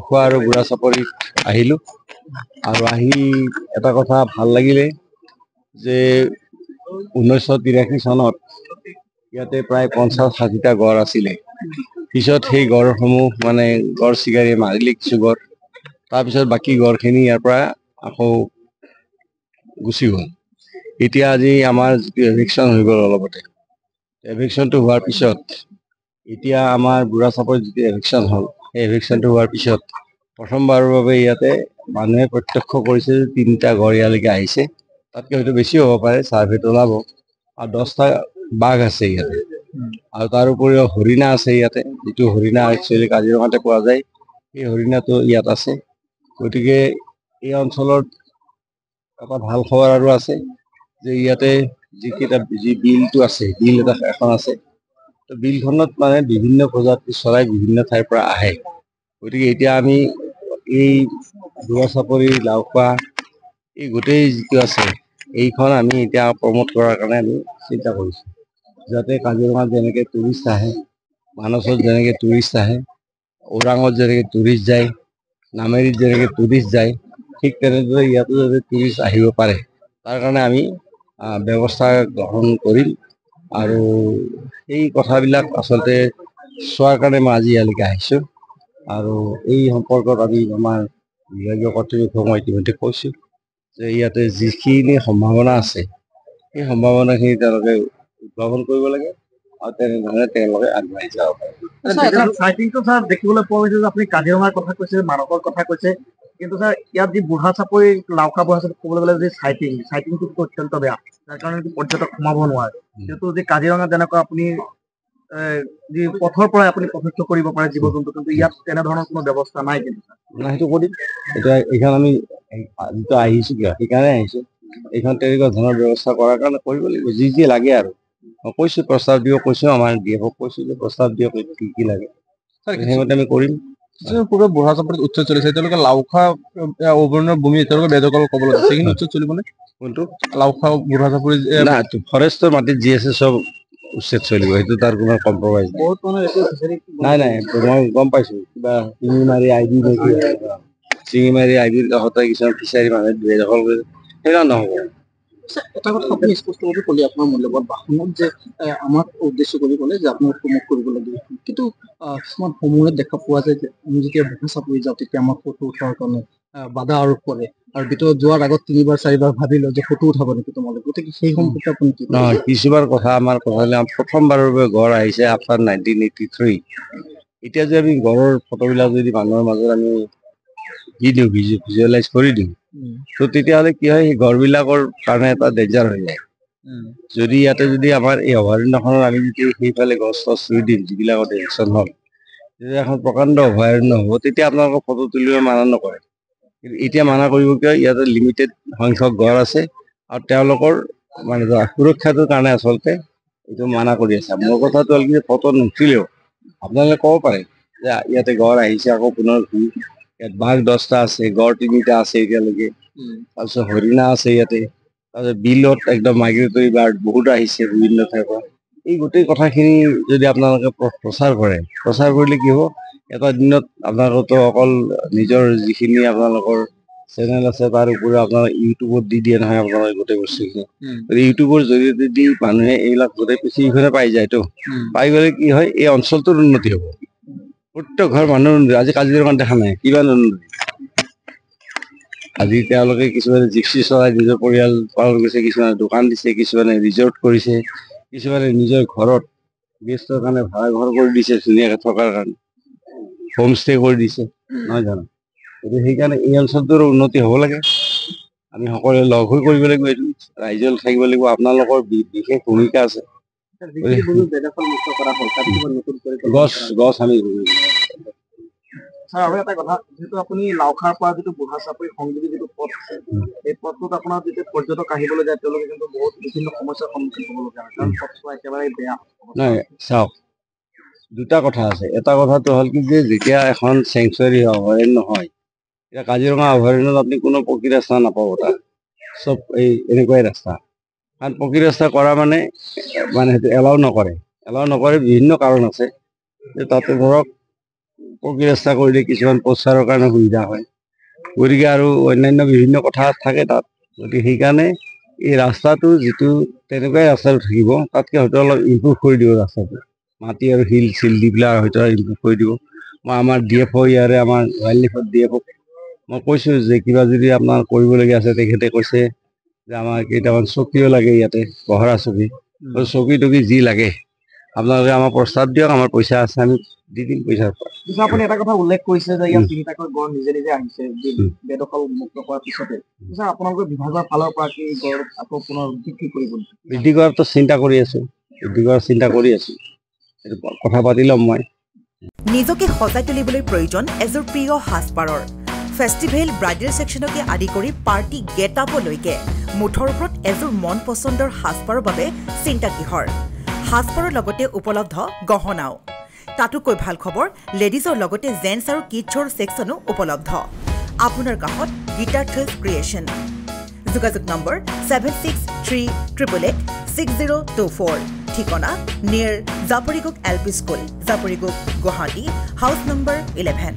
খোৱা আৰু বুঢ়া চাপৰিত আহিলোঁ আৰু আহি এটা কথা ভাল লাগিলে যে 1983 চনত ইয়াতে প্ৰায় 50-60টা গড় আছিলে। পিছত সেই গড়সমূহ মানে গড় চিকাৰীয়ে মাৰিলে কিছু গড়, তাৰপিছত বাকী গড়খিনি ইয়াৰ পৰা আকৌ গুচি গ'ল। এতিয়া আজি আমাৰ যিটো এভিকশ্যন হৈ গ'ল অলপতে, এভিকশ্যনটো হোৱাৰ পিছত এতিয়া আমাৰ বুঢ়া চাপৰিত যিটো এভিকশ্যন হ'ল, সেই এভিকশ্যনটো হোৱাৰ পিছত প্ৰথমবাৰৰ বাবে ইয়াতে মানুহে প্ৰত্যক্ষ কৰিছে যে 3টা গড় ইয়ালৈকে আহিছে। তাতকৈ হয়তো বেছি হ'ব পাৰে, চাৰ্ভেত ওলাব। আৰু 10টা বাঘ আছে ইয়াতে, আৰু তাৰ উপৰিও হৰিণা আছে ইয়াতে, যিটো হৰিণা একচুৱেলি কাজিৰঙাতে পোৱা যায়, সেই হৰিণাটো ইয়াত আছে। গতিকে এই অঞ্চলত এটা ভাল খবৰ আৰু আছে যে ইয়াতে যি বিলটো আছে, বিল এখন আছে, বিলখনত মানে বিভিন্ন প্ৰজাতিৰ চৰাই বিভিন্ন ঠাইৰ পৰা আহে। গতিকে এতিয়া আমি এই বুঢ়া চাপৰি, লাওখোৱা, এই গোটেই যিটো আছে এইখন আমি এতিয়া প্ৰমোট কৰাৰ কাৰণে আমি চিন্তা কৰিছোঁ, যাতে কাজিৰঙাত যেনেকৈ টুৰিষ্ট আহে, মানসত যেনেকৈ টুৰিষ্ট আহে, ওৰাঙত যেনেকৈ টুৰিষ্ট যায়, নামেৰিত যেনেকৈ টুৰিষ্ট যায়, ঠিক তেনেদৰে ইয়াতো যাতে টুৰিষ্ট আহিব পাৰে, তাৰ কাৰণে আমি ব্যৱস্থা গ্ৰহণ কৰিম। আৰু এই কথাবিলাক আচলতে চোৱাৰ কাৰণে মই আজি ইয়ালৈকে আহিছোঁ। আৰু এই সম্পৰ্কত আমি আমাৰ বিভাগীয় কৰ্তৃপক্ষক মই ইতিমধ্যে কৈছোঁ যে ইয়াতে যিখিনি সম্ভাৱনা আছে, সেই সম্ভাৱনাখিনি তেওঁলোকে উদ্ভাৱন কৰিব লাগে আৰু তেনেধৰণে তেওঁলোকে আগবাঢ়ি যাব পাৰে। চাইটিংটো ছাৰ দেখিবলৈ পোৱা গৈছে যে আপুনি কাজিৰঙাৰ কথা কৈছে, মানসৰ কথা কৈছে, কিন্তু ছাৰ ইয়াত যি বুঢ়া চাপৰি, লাওখোৱা বুঢ়া চাপৰি ক'বলৈ গ'লে যি চাইটিংটো অত্যন্ত বেয়া, যাৰ কাৰণে পৰ্যটক সোমাব নোৱাৰে। যিহেতু যি কাজিৰঙাত যেনেকুৱা আপুনি যি পথৰ পৰাই আপুনি প্ৰত্যক্ষ কৰিব পাৰে জীৱ জন্তু, কিন্তু ইয়াত তেনেধৰণৰ কোনো ব্যৱস্থা নাই। কিন্তু সেইটো কৰিম। এতিয়া এইখন আমি যিটো আহিছোঁ কিয়, সেইকাৰণে আহিছোঁ। এইখন তেনেকুৱা ধৰণৰ ব্যৱস্থা কৰাৰ কাৰণে কৰিব লাগিব, যি লাগে আৰু মই কৈছোঁ, প্ৰস্তাৱ দিব কৈছোঁ, আমাৰ DF-ক কৈছোঁ যে প্ৰস্তাৱ দিয়ক কি লাগে, সেইমতে আমি কৰিম। পূৰ্বে বুঢ়া চাপৰিত উচ্ছেদ চলিছে, তেওঁলোকে লাওখোৱা অভয়াৰণ্যৰ ভূমি তেওঁলোকে বেদখল ক'বলৈ আছে, সেইখিনি উচ্ছেদ চলিবনে? কোনটো লাওখোৱা বুঢ়া চাপৰি ফৰেষ্টৰ মাটিত যি আছে চব উচ্ছেদ চলিব, সেইটো তাৰ কোনো কম্প্ৰমাইজ নাই। নাই মই গম পাইছোঁ, কিবা শিঙিমাৰী আইবিৰ কাষতে কিছুমান ফিচাৰী মানুহে বেদখল কৰিছে, সেইবিলাক নহ'ব। এটা কথা আপুনি স্পষ্টভাৱে ক'লে আপোনাৰ মূল্যবান ভাষণত যে আমাক উদ্দেশ্য কৰি ক'লে যে আপোনাক প্ৰমোট কৰিব লাগে, কিন্তু কিছুমান সময়ত দেখা পোৱা যায় যে আমি যেতিয়া বুঢ়া চাপৰি যাওঁ তেতিয়া আমাক ফটো উঠাৰ কাৰণে বাধা আৰোপ কৰে, আৰু ভিতৰত যোৱাৰ আগত 3-4 ভাবি লয় যে ফটো উঠাব নেকি তোমালোক, গতিকে সেই সম্পৰ্কে আপুনি কি নহয়, কিছুমান কথা আমাৰ প্ৰথমবাৰৰ বাবে গড় আহিছে আফটাৰ 1983। এতিয়া যে আমি গড়ৰ ফটোবিলাক যদি মানুহৰ মাজত আমি দি দিওঁ, ভিজুৱেলাইজ কৰি দিওঁ, তো তেতিয়াহ'লে কি হয়, সেই গড়বিলাকৰ কাৰণে এটা ডেঞ্জাৰ হৈ যায়। যদি ইয়াতে যদি আমাৰ এই অভয়াৰণ্যখনত আমি যদি সেইফালে গছ টছ ৰুই দিম, যিবিলাকত এভিকশ্যন হ'ল, তেতিয়া এখন প্ৰকাণ্ড অভয়াৰণ্য হ'ব, তেতিয়া আপোনালোকক ফটো তুলিব মানা নকৰে। কিন্তু এতিয়া মানা কৰিব কিয়, ইয়াতে লিমিটেড সংখ্যক গড় আছে আৰু তেওঁলোকৰ মানে সুৰক্ষাটোৰ কাৰণে আচলতে এইটো মানা কৰি আছে। মোৰ কথাটো হ'ল কি, ফটো নুঠিলেও আপোনালোকে ক'ব পাৰে যে ইয়াতে গড় আহিছে, আকৌ পুনৰ ইয়াত বাঘ 10টা আছে, গড় 3টা আছে এতিয়ালৈকে, তাৰপিছত হৰিণা আছে ইয়াতে, তাৰপিছত বিলত একদম মাইগ্ৰেটৰী বাৰ্ড বহুত আহিছে বিভিন্ন ঠাইৰ পৰা। এই গোটেই কথাখিনি যদি আপোনালোকে প্ৰচাৰ কৰে, প্ৰচাৰ কৰিলে কি হ'ব, এটা দিনত আপোনালোকতো অকল নিজৰ যিখিনি আপোনালোকৰ চেনেল আছে, তাৰ উপৰিও আপোনাৰ ইউটিউবত দি দিয়ে নহয় আপোনালোকে গোটেই বস্তুখিনি। ইউটিউবৰ জৰিয়তে দি মানুহে এইবিলাক গোটেই পৃথিৱীখনে পাই যায়তো, পাই গ'লে কি হয়, এই অঞ্চলটোৰ উন্নতি হ'ব, প্ৰত্যেক ঘৰ মানুহৰ উন্নতি। আজি কাজিৰঙাত দেখা নাই কিমান উন্নতি, আজি তেওঁলোকে কিছুমানে জিপচি চলাই নিজৰ পৰিয়াল পালন কৰিছে, কিছুমানে দোকান দিছে, কিছুমানে ৰিজৰ্ট কৰিছে, কিছুমানে নিজৰ ঘৰত গেষ্টৰ কাৰণে ভাড়া ঘৰ কৰি দিছে, ধুনীয়াকৈ থকাৰ কাৰণে হোম ষ্টে কৰি দিছে, নহয় জানো? গতিকে সেইকাৰণে এই অঞ্চলটোৰ উন্নতি হ'ব লাগে, আমি সকলোৱে লগ হৈ কৰিব লাগিব, এইটো ৰাইজে থাকিব লাগিব, আপোনালোকৰ বিশেষ ভূমিকা আছে। গছ আমি ছাৰ আৰু এটা কথা, যিহেতু আপুনি লাওখাৰ পৰা যিটো বুঢ়া চাপৰি সংযোগী যিটো পথ আছে, এই পথটোত আপোনাৰ যেতিয়া পৰ্যটক আহিবলৈ যায়, তেওঁলোকে কিন্তু বহুত বিভিন্ন সমস্যাৰ সন্মুখীন হ'বলগীয়া হয়, কাৰণ পথটো একেবাৰে বেয়া। নাই চাওক, দুটা কথা আছে। এটা কথাটো হ'ল কি যে যেতিয়া এখন চেংচুৱাৰী অভয়াৰণ্য হয়, এতিয়া কাজিৰঙা অভয়াৰণ্যত আপুনি কোনো পকী ৰাস্তা নাপাব, তাত চব এনেকুৱাই ৰাস্তা। কাৰণ পকী ৰাস্তা কৰা মানে সেইটো এলাউ নকৰে বিভিন্ন কাৰণ আছে। যে তাতে ধৰক পকী ৰাস্তা কৰিলে কিছুমান প্ৰচাৰৰ কাৰণে সুবিধা হয়, গতিকে আৰু অন্যান্য বিভিন্ন কথা থাকে তাত। গতিকে সেইকাৰণে এই ৰাস্তাটো যিটো তেনেকুৱাই ৰাস্তাটো থাকিব, তাতকৈ হয়তো অলপ ইম্প্ৰুভ কৰি দিব ৰাস্তাটো, মাটি আৰু শিল চিল দি পেলাই হয়তো ইম্প্ৰুভ কৰি দিব। মই আমাৰ DFO ইয়াৰে আমাৰ ৱাইল্ড লাইফৰ DFO মই কৈছোঁ যে কিবা যদি আপোনাৰ কৰিবলগীয়া আছে, তেখেতে কৈছে যে আমাৰ কেইটামান চকীও লাগে ইয়াতে, পহৰা চকী, চকী টকী যি লাগে আপোনালোকে আমাৰ প্ৰস্তাৱ দিয়ক, আমাৰ পইচা আছে, আমি দি দিম পইচাৰ পৰা। পিছে আপুনি এটা কথা উল্লেখ কৰিছে যে ইয়াত তিনিটাকৈ গড় নিজে নিজে আহিছে বেদখল মুক্ত কৰাৰ পিছতে। পিছে আপোনালোকৰ বিভাগৰ ফালৰ পৰা কি গড় আকৌ পুনৰ বৃদ্ধি কৰিব? বৃদ্ধি কৰাৰতো চিন্তা কৰি আছোঁ, বৃদ্ধি কৰাৰ চিন্তা কৰি আছোঁ, এইটো কথা পাতি ল'ম মই। নিজকে সজাই তুলিবলৈ প্ৰয়োজন এযোৰ প্ৰিয় সাজপাৰৰ। ফেষ্টিভেল ব্ৰাইডেল ছেকশ্যনকে আদি কৰি পাৰ্টি গেট আপলৈকে মুঠৰ ওপৰত এযোৰ মন পচন্দৰ সাজপাৰৰ বাবে চিন্তা কিহৰ? সাজপাৰৰ লগতে উপলব্ধ গহনাও। তাতোকৈ ভাল খবৰ, লেডিজৰ লগতে জেন্টছ আৰু কিডছৰ ছেকশ্যনো উপলব্ধ। আপোনাৰ কাষত গীতাৰ্থ ক্ৰিয়েশ্যন। যোগাযোগ নম্বৰ 7638886024। ঠিকনা near Japorigog LP school, Japorigog, Guwahati, house number 11।